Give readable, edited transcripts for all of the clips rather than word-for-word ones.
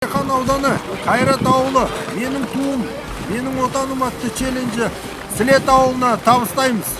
Хан ауданы, Қайрат ауылы, менің туым, менің отаным атты челленджі Слет ауылына табыстаймыз.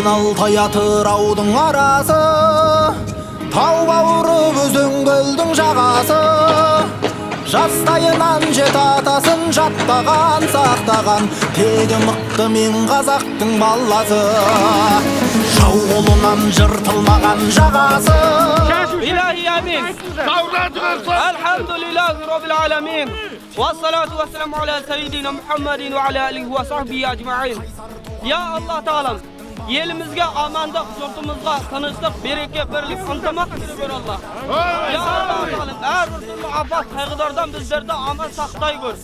Алтай атыраудың арасы, тау бауыры өзен көлдің жағасы. Жастайынан жет атасын жаттаған, сақтаған, тегі мықты мен қазақтың баласы. Жау қолынан жыртылмаған жағасы. İlahi amin. Elhamdülillahi Rabbil alemin. Vessalatu vesselamu ala seyyidina Muhammedin ve ala alihi ve sahbihi ecma'in. Ya Allah Teala, yelimizge amandık, yurtumuzga tanıştık, bereke, birlik, antamak bir Allah. Ya Allah Teala, her türlü afat, kaygılardan bizlerde aman saktay gör.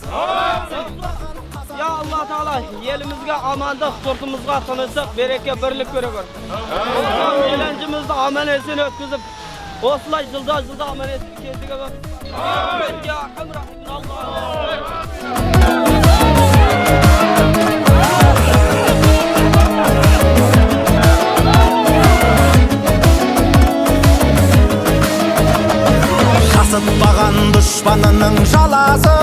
Ya Allah Teala, yelimizge amandık, yurtumuzga tanıştık, bereke, birlik göre gör. Eğlencemizde aman etsin ötküzüp, oslay zılda aman etsin kesige gör. Ya Hamrahim Allah. Жасытпаған дұшпанының жаласы,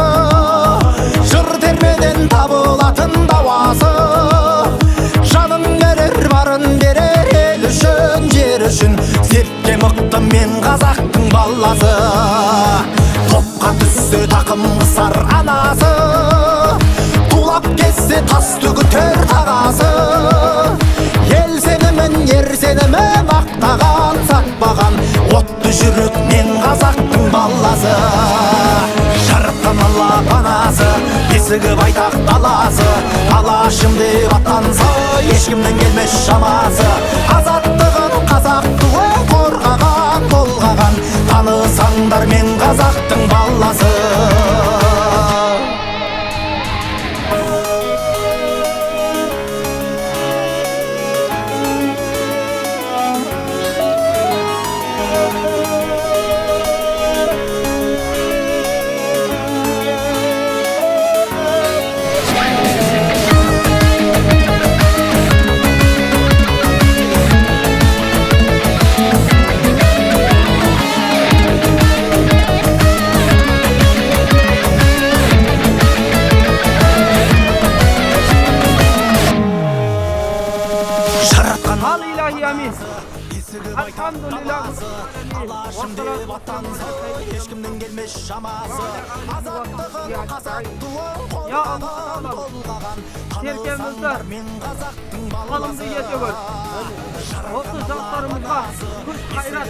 жыр термеден табылатын дауасы. Жанын берер, барын берер, ел үшін, жер үшін. Сертке мықты мен қазақтың баласы. Топқа түссе тақым қысар анасы, тулап кетсе тас төгітер тағасы. Ел сенімін, ер сенімі мақтаған, сатпаған, отты жүрек мен қазақтың баласы. Жарықтан ала панасы, есігі байтақ даласы. Алашым деп аттанса, ешкімнің келмес шамасы. Азаттығын қазақ туы қорғаған, толғаған, танысаңдар мен қазақтың баласы. Al ilahi amin. Elhamdülillah. Алашым деп аттанса, ешкімнің келмес шамасы. Азаттығын қазақ туы қорғаған, толғаған, танысаңдар мен қазақтың баласы. Осы жастарымызға күш қайрат.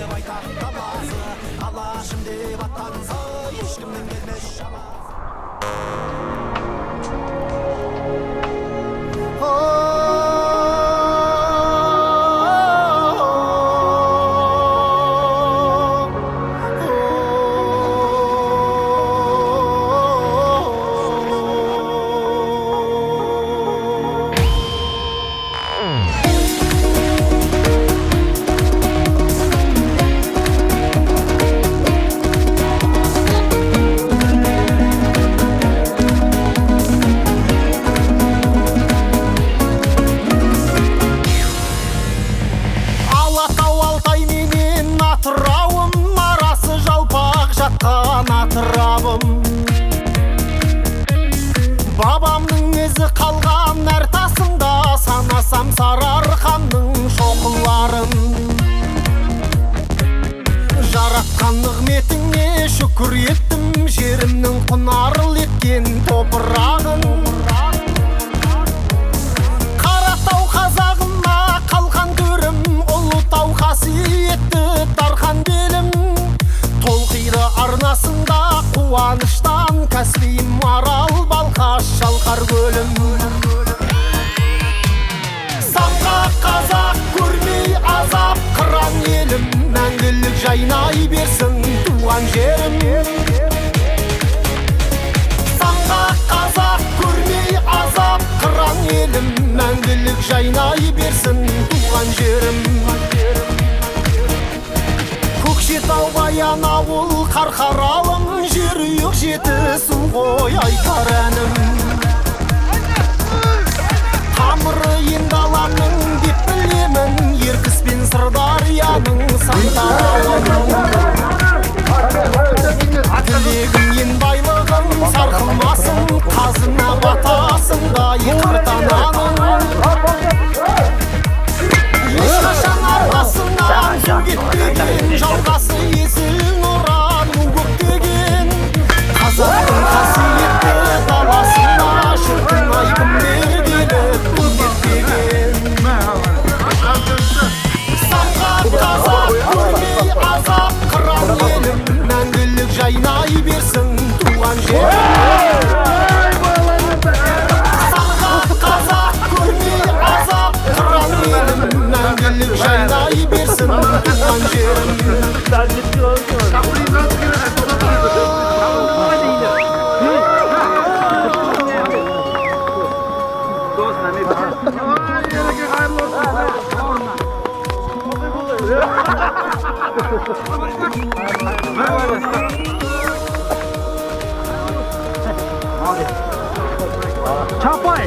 Алашым деп аттанса, ешкімнің келмес шамасы. Бабамның ізі қалған әр тасында, санасам Сарыарқамның шоқыларын. Жаратқан нығметіңе шүкір еттім, жерімнің құнарлы еккен топырағын. Қаратау қазағыма қалқан төрім, Ұлытау қасиетті дархан белім. Толқиды арнасында қуаныштан кәсібім арал балқаш шалқар көлім. Сапқа қазақ көрмей азап қыран елім, мәңгілік жайнай берсін туған жерім. Сапқа қазақ көрмей азап қыран елім, мәңгілік жайнай берсін туған жерім. Көкшетау Баянауыл қарқаралым, жерұйық жетісу ғой айтар әнім. Тамыры енді аламның деп білемін, Ертіс пен Сырдарияның сандалын. Тілегім ен байлығым сарқылмасын, қазына батасында ертананың. Ешқашан арқасынан су кетпеген, жалғасы есіл нұран көктеген. Қазақтың қасиетті даласына шіркін айқын мергеліп бұл кетпеген. Сарқат қазақ көрмей азап қыран елім, мәңгілік жайнай берсін туған жерім. Сарқат қазақ көрмей азап қыран елім, мәңгілік жайнай берсін туған жерім. Çapay.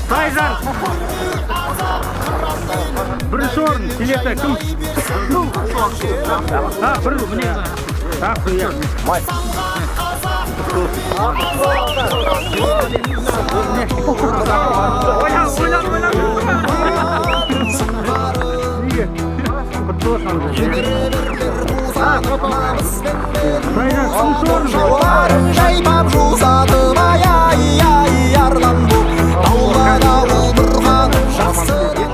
Tayzar. Birinchi o'rin biletda kim? Ha, bir mine. Ha, qo'yar. May. Жауларын жайпап жусатып ай арлан боп, дауылға дауыл бұрқанып жасырып.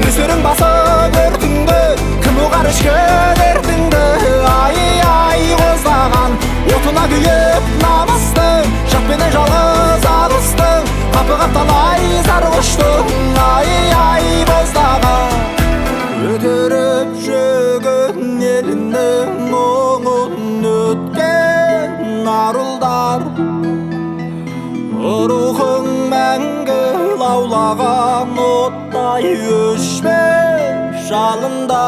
Нөсерің басып өртіңді, кім оғар ішкен өртіңді. Ай қоздаған отына күйіп намыстың, жақпенен жалғыз алыстың, қапыға талай зар құштың. Ай боздаған өтіріп жүрген елінің оңын өткен арулдар. Рухың мәңгі лаулаған оттай өшпес жалында.